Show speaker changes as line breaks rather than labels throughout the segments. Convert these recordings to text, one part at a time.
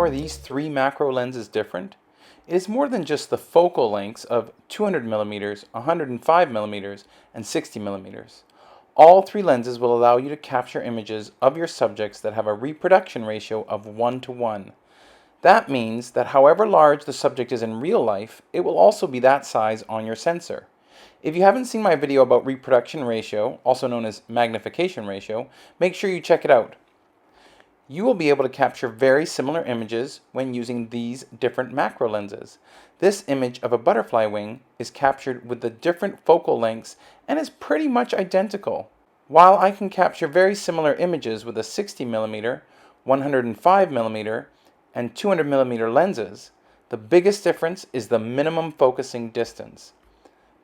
are these three macro lenses different? It is more than just the focal lengths of 200 millimeters, 105 millimeters, and 60 millimeters. All three lenses will allow you to capture images of your subjects that have a reproduction ratio of 1 to 1. That means that however large the subject is in real life, it will also be that size on your sensor. If you haven't seen my video about reproduction ratio, also known as magnification ratio, make sure you check it out. You will be able to capture very similar images when using these different macro lenses. This image of a butterfly wing is captured with the different focal lengths and is pretty much identical. While I can capture very similar images with a 60mm, 105mm, and 200mm lenses, the biggest difference is the minimum focusing distance.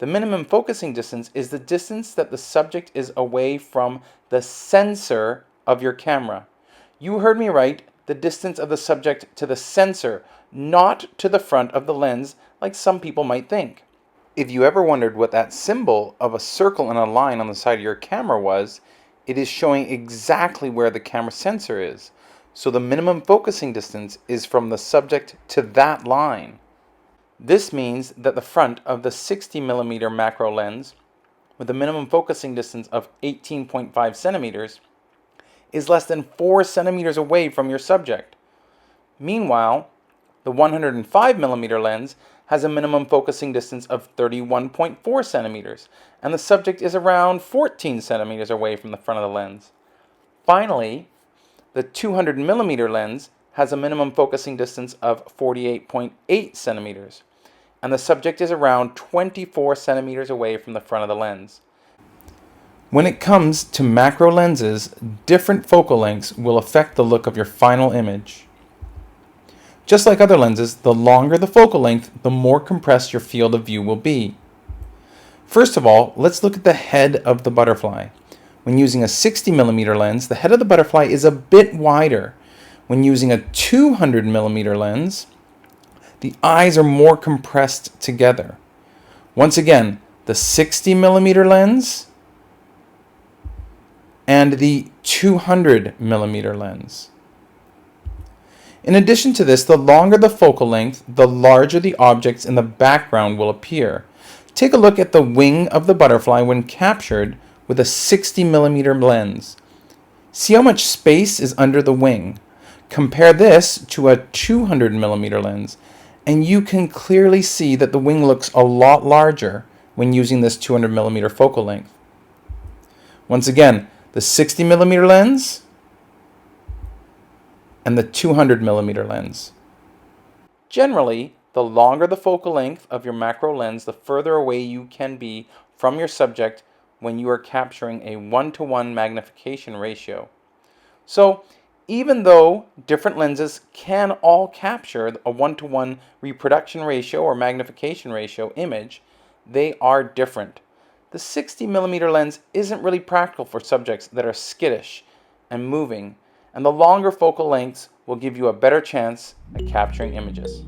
The minimum focusing distance is the distance that the subject is away from the sensor of your camera. You heard me right, the distance of the subject to the sensor, not to the front of the lens like some people might think. If you ever wondered what that symbol of a circle and a line on the side of your camera was, it is showing exactly where the camera sensor is. So the minimum focusing distance is from the subject to that line. This means that the front of the 60mm macro lens, with a minimum focusing distance of 18.5 centimeters, is less than 4 centimeters away from your subject. Meanwhile, the 105mm lens has a minimum focusing distance of 31.4 centimeters, and the subject is around 14 centimeters away from the front of the lens. Finally, the 200mm lens has a minimum focusing distance of 48.8 centimeters, and the subject is around 24 centimeters away from the front of the lens. When it comes to macro lenses, different focal lengths will affect the look of your final image. Just like other lenses, the longer the focal length, the more compressed your field of view will be. First of all, let's look at the head of the butterfly. When using a 60mm lens, the head of the butterfly is a bit wider. When using a 200mm lens, the eyes are more compressed together. Once again, the 60mm lens and the 200mm lens. In addition to this, the longer the focal length, the larger the objects in the background will appear. Take a look at the wing of the butterfly when captured with a 60mm lens. See how much space is under the wing. Compare this to a 200mm lens, and you can clearly see that the wing looks a lot larger when using this 200mm focal length. Once again, the 60mm lens and the 200mm lens. Generally, the longer the focal length of your macro lens, the further away you can be from your subject when you are capturing a 1-to-1 magnification ratio. So, even though different lenses can all capture a 1-to-1 reproduction ratio or magnification ratio image, they are different. The 60mm lens isn't really practical for subjects that are skittish and moving, and the longer focal lengths will give you a better chance at capturing images.